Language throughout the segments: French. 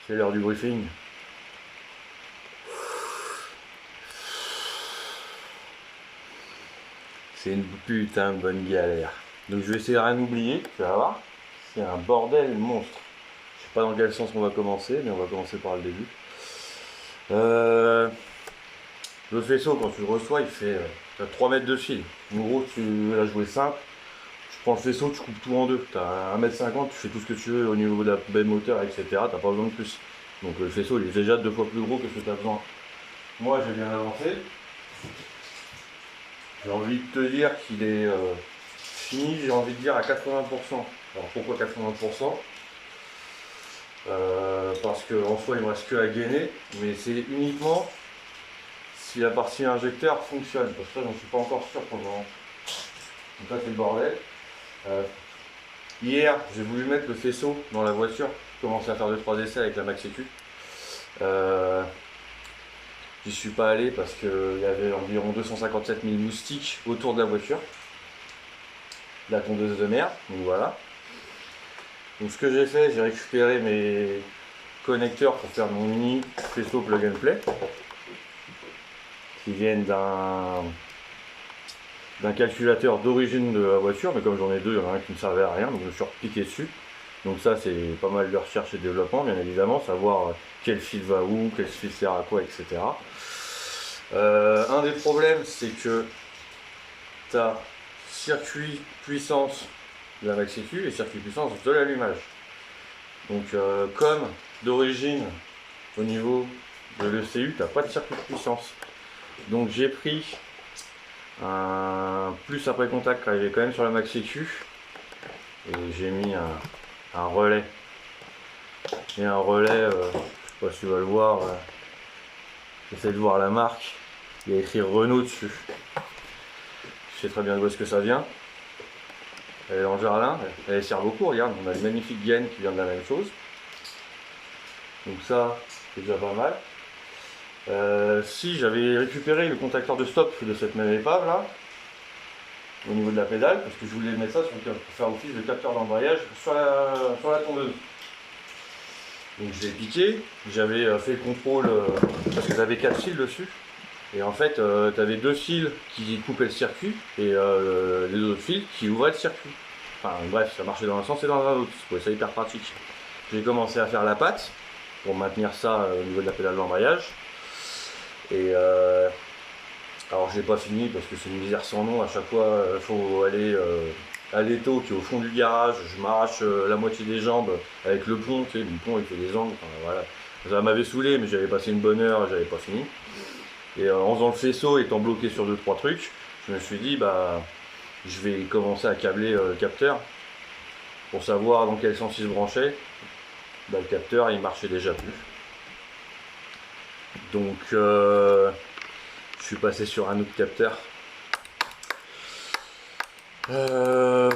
C'est l'heure du briefing. C'est une putain de bonne galère. Donc je vais essayer de rien oublier, tu vas voir. C'est un bordel monstre. Je sais pas dans quel sens on va commencer, mais on va commencer par le début. Le faisceau, quand tu le reçois, il fait 3 mètres de fil. En gros, tu veux la jouer simple. Tu prends le faisceau, tu coupes tout en deux. Tu as 1,50 m, tu fais tout ce que tu veux au niveau de la baie moteur, etc. T'as pas besoin de plus. Donc le faisceau, il est déjà 2 fois plus gros que ce que tu as besoin. Moi, j'ai bien avancé. J'ai envie de te dire qu'il est fini, j'ai envie de dire à 80%. Alors pourquoi 80%? Parce qu'en soi, il me reste que à gainer, mais c'est uniquement si la partie injecteur fonctionne. Parce que ça, j'en suis pas encore sûr pour le moment. Donc là, c'est le bordel. Hier, j'ai voulu mettre le faisceau dans la voiture. J'ai commencé à faire 2-3 essais avec la Max Sécu. J'y suis pas allé parce qu'il y avait environ 257 000 moustiques autour de la voiture. La tondeuse de mer, donc voilà. Donc ce que j'ai fait, j'ai récupéré mes connecteurs pour faire mon mini faisceau plug and play qui viennent d'un calculateur d'origine de la voiture, mais comme j'en ai deux, il y en a un qui ne servait à rien, donc je me suis repiqué dessus. Donc ça, c'est pas mal de recherche et développement, bien évidemment, savoir quel fil va où, quel fil sert à quoi, etc. Un des problèmes, c'est que tu as circuit puissance de la Max Sécu et circuit puissance de l'allumage. Donc comme d'origine au niveau de l'ECU, tu n'as pas de circuit de puissance. Donc j'ai pris un plus après contact qui arrivait quand même sur la Max Sécu et j'ai mis un relais. Et un relais, je sais pas si tu vas le voir, j'essaie de voir la marque, il y a écrit Renault dessus. Je sais très bien d'où est-ce que ça vient. Elle est dans le jardin, elle sert beaucoup, regarde, on a une magnifique gaine qui vient de la même chose. Donc ça, c'est déjà pas mal. Si j'avais récupéré le contacteur de stop de cette même épave là, au niveau de la pédale, parce que je voulais mettre ça pour faire office de capteur d'embrayage sur la tondeuse. Donc je l'ai piqué, j'avais fait le contrôle, parce que j'avais 4 fils dessus. Et en fait, tu avais 2 fils qui coupaient le circuit et les autres fils qui ouvraient le circuit. Enfin bref, ça marchait dans un sens et dans un autre, je trouvais ça hyper pratique. J'ai commencé à faire la patte pour maintenir ça au niveau de la pédale d'embrayage. Et alors je l'ai pas fini parce que c'est une misère sans nom, à chaque fois il faut aller à l'étau qui est au fond du garage, je m'arrache la moitié des jambes avec le pont, tu sais, le pont il fait des angles, enfin, voilà. Ça m'avait saoulé mais j'avais passé une bonne heure, j'avais pas fini. Et en faisant le faisceau, étant bloqué sur 2-3 trucs, je me suis dit bah je vais commencer à câbler le capteur pour savoir dans quel sens il se branchait. Bah, le capteur il marchait déjà plus. Donc je suis passé sur un autre capteur. Je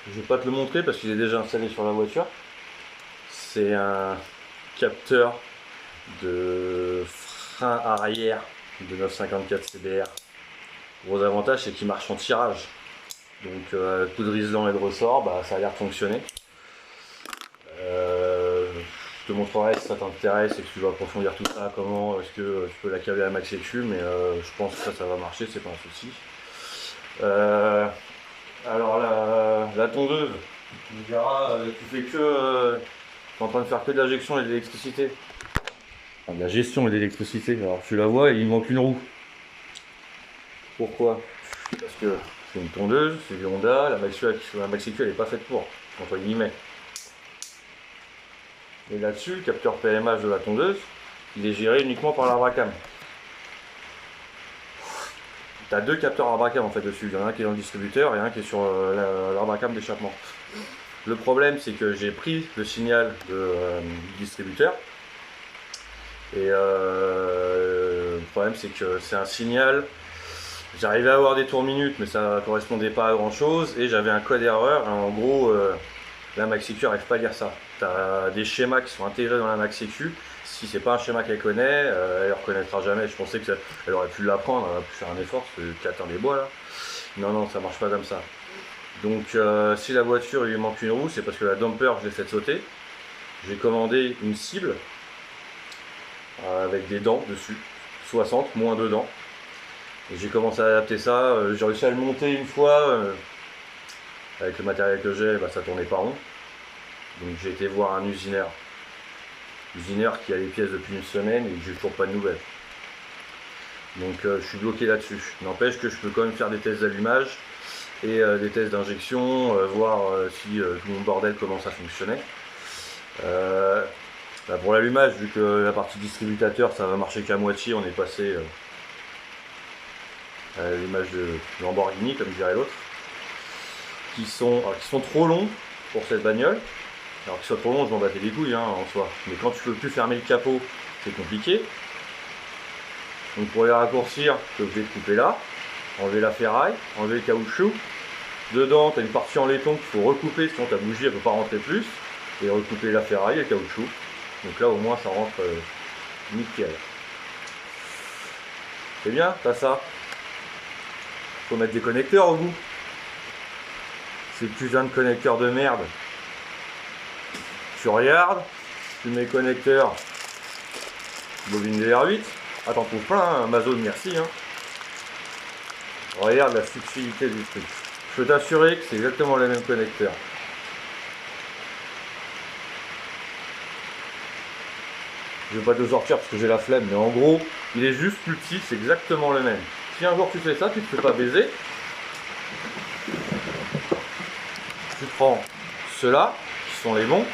vais pas te le montrer parce qu'il est déjà installé sur la voiture. C'est un capteur de frein arrière de 954 CBR. Gros avantage, c'est qu'il marche en tirage. Donc coup de riselant et de ressort, bah, ça a l'air de fonctionner. Je te montrerai si ça t'intéresse et que tu veux approfondir tout ça, comment est-ce que tu peux la câbler à Max Sécu, mais je pense que ça va marcher, c'est pas un souci. Alors la tondeuse, tu verras, tu fais que t'es en train de faire que de l'injection et de l'électricité. Enfin, de la gestion et de l'électricité. Alors tu la vois, il manque une roue. Pourquoi? Parce que c'est une tondeuse, c'est du Honda, la Max Sécu elle n'est pas faite pour, entre guillemets. Et là-dessus, le capteur PMH de la tondeuse, il est géré uniquement par l'Abracam. Tu as 2 capteurs Abracam en fait dessus, il y en a un qui est dans le distributeur et un qui est sur l'Abracam d'échappement. Le problème c'est que j'ai pris le signal du distributeur et le problème c'est que c'est un signal, j'arrivais à avoir des tours minutes mais ça ne correspondait pas à grand chose et j'avais un code erreur, en gros la Max Sécu n'arrive pas à lire ça. Tu as des schémas qui sont intégrés dans la Max Sécu. Si c'est pas un schéma qu'elle connaît, elle ne reconnaîtra jamais. Je pensais qu'elle aurait pu l'apprendre, elle aurait pu faire un effort, parce que 4 ans des bois là. Non, ça marche pas comme ça. Donc si la voiture il lui manque une roue, c'est parce que la dumper je l'ai fait sauter. j'ai commandé une cible avec des dents dessus, 60, moins 2 dents. Et j'ai commencé à adapter ça, j'ai réussi à le monter une fois, avec le matériel que j'ai, bah, ça tournait pas rond. Donc j'ai été voir un usineur qui a les pièces depuis une semaine et j'ai toujours pas de nouvelles. Donc je suis bloqué là-dessus. N'empêche que je peux quand même faire des tests d'allumage et des tests d'injection, voir si tout mon bordel commence à fonctionner. Bah, pour l'allumage, vu que la partie distributeur ça va marcher qu'à moitié, on est passé à l'allumage de Lamborghini, comme dirait l'autre, qui sont trop longs pour cette bagnole. Alors qu'ils soient trop longs, je m'en battais les couilles en soi. Mais quand tu peux plus fermer le capot, c'est compliqué. Donc pour les raccourcir, tu es obligé de couper là, enlever la ferraille, enlever le caoutchouc. Dedans, tu as une partie en laiton qu'il faut recouper, sinon ta bougie ne peut pas rentrer plus. Et recouper la ferraille et le caoutchouc. Donc là au moins ça rentre nickel. C'est bien, t'as ça. Faut mettre des connecteurs au bout. Ces putains de connecteurs de merde. Tu regardes, tu mets connecteur, bobine DR8. Ah, t'en trouves plein, hein, Amazon, merci. Hein. Regarde la subtilité du truc. Je peux t'assurer que c'est exactement le même connecteur. Je vais pas te le sortir parce que j'ai la flemme, mais en gros, il est juste plus petit, c'est exactement le même. Si un jour tu fais ça, tu te fais pas baiser. Tu prends ceux-là, qui sont les bons.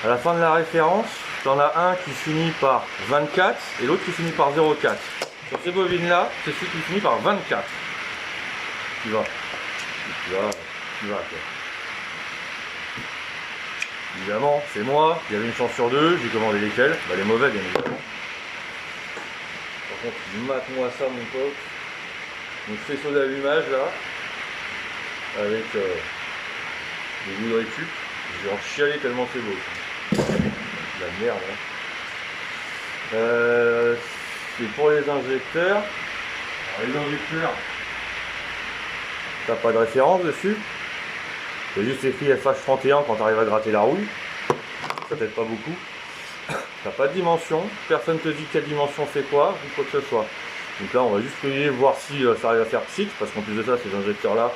À la fin de la référence, tu en as un qui finit par 24 et l'autre qui finit par 0,4. Sur ces bobines-là, c'est celui qui finit par 24. Tu vas. Quoi. Évidemment, c'est moi, il y avait une chance sur deux, j'ai commandé lesquels, bah, les mauvais bien évidemment. Par contre, mate-moi ça mon pote. Donc faisceau d'allumage là, avec des bouts de récup, je vais en chialer tellement c'est beau. La merde. Hein. C'est pour les injecteurs. Alors, les injecteurs, t'as pas de référence dessus. C'est juste écrit FH31 quand tu arrives à gratter la rouille. Ça t'aide pas beaucoup. T'as pas de dimension. Personne te dit quelle dimension fait quoi ou quoi que ce soit. Donc là on va juste essayer voir si ça arrive à faire psych. Parce qu'en plus de ça, ces injecteurs là,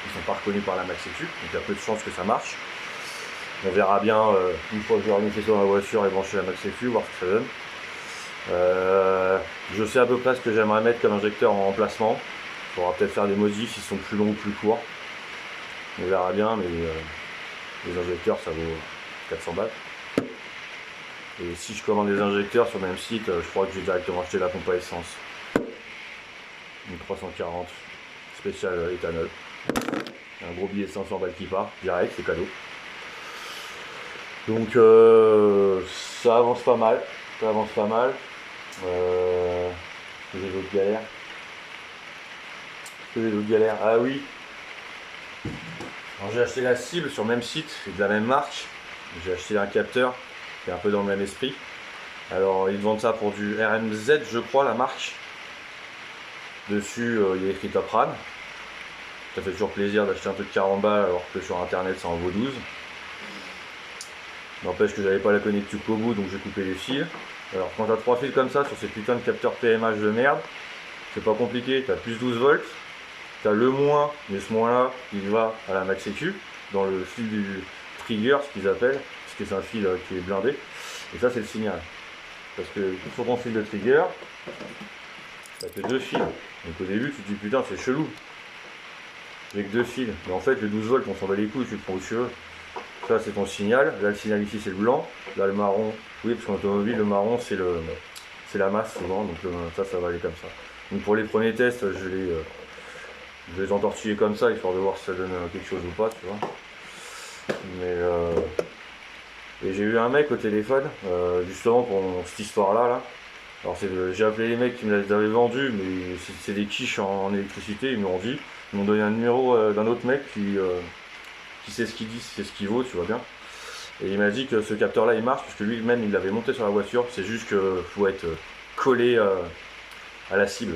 ils sont pas reconnus par la Maxécu. Donc il y a peu de chances que ça marche. On verra bien une fois que je vais remonter sur ma voiture et brancher la Maxécu, voir ce que ça donne. Je sais à peu près ce que j'aimerais mettre comme injecteur en remplacement. Il faudra peut-être faire des modifs, ils sont plus longs ou plus courts. On verra bien, mais les injecteurs ça vaut 400 balles. Et si je commande des injecteurs sur le même site, je crois que j'ai directement acheté la pompe à essence. Une 340 spéciale éthanol. Un gros billet de 500 balles qui part, direct, c'est cadeau. Donc ça avance pas mal. Ça avance pas mal. J'ai d'autres galères. Ah oui. Alors j'ai acheté la cible sur le même site, c'est de la même marque. J'ai acheté un capteur qui est un peu dans le même esprit. Alors ils vendent ça pour du RMZ, je crois, la marque. Dessus il y a écrit Top Ran. Ça fait toujours plaisir d'acheter un truc de 40 balles alors que sur internet ça en vaut 12. N'empêche que j'avais pas la connectique au bout, donc j'ai coupé les fils. Alors quand tu as 3 fils comme ça sur ces putains de capteurs PMH de merde, c'est pas compliqué, tu as plus 12 volts. Tu as le moins, mais ce moins là, il va à la Maxécu, dans le fil du trigger, ce qu'ils appellent, parce que c'est un fil qui est blindé. Et ça c'est le signal. Parce que sur ton fil de trigger, ça fait 2 fils. Donc au début tu te dis putain c'est chelou. J'ai que 2 fils. Mais en fait le 12 volts on s'en bat les couilles, tu le prends où tu veux. Ça c'est ton signal. Là le signal ici c'est le blanc. Là le marron, oui parce qu'en automobile le marron c'est la masse souvent. Donc ça va aller comme ça. Donc pour les premiers tests je vais les entortiller comme ça, histoire de voir si ça donne quelque chose ou pas, tu vois. Mais et j'ai eu un mec au téléphone, justement pour cette histoire-là. Là. Alors j'ai appelé les mecs qui me les avaient vendus, mais c'est des quiches en électricité, ils m'ont dit. Ils m'ont donné un numéro d'un autre mec qui sait ce qu'il dit, c'est ce qu'il vaut, tu vois bien. Et il m'a dit que ce capteur-là il marche, puisque lui-même il l'avait monté sur la voiture, c'est juste qu'il faut être collé à la cible.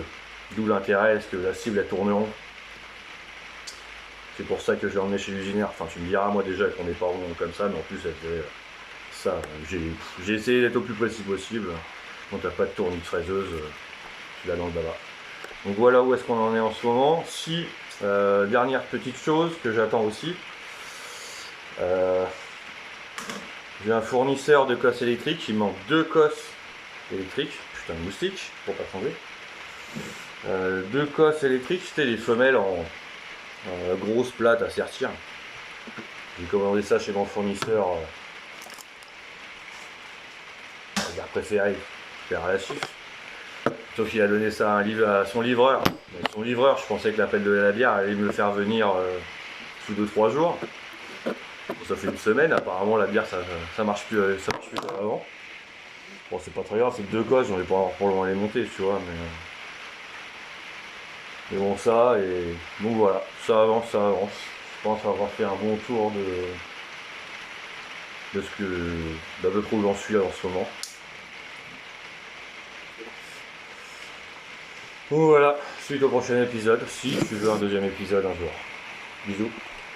D'où l'intérêt, est-ce que la cible elle tourne rond. C'est pour ça que je l'ai emmené chez l'usineur. Enfin, tu me diras, moi déjà, qu'on n'est pas rond comme ça, mais en plus, elle fait ça, j'ai essayé d'être au plus précis possible. Quand t'as pas de tournis fraiseuse, tu la lances là-bas. Donc voilà où est-ce qu'on en est en ce moment. Si, dernière petite chose que j'attends aussi, j'ai un fournisseur de cosses électriques, il manque 2 cosses électriques, putain de moustique, pour pas tomber. 2 cosses électriques, c'était des femelles en grosse plate à sertir. J'ai commandé ça chez mon fournisseur préféré, faire à la chiffre. Sauf qu'il a donné ça à son livreur. Mais son livreur, je pensais que l'appel de la bière allait me le faire venir sous 2-3 jours. Bon, ça fait une semaine, apparemment la bière ça marche plus comme avant. Bon, c'est pas très grave, c'est 2 cosses, j'en vais pas avoir pour le moment les monter, tu vois, mais bon, ça, et donc voilà, ça avance, ça avance. Je pense avoir fait un bon tour de ce que, d'à peu près où j'en suis en ce moment. Donc voilà, suite au prochain épisode, si tu veux un deuxième épisode un jour. Bisous.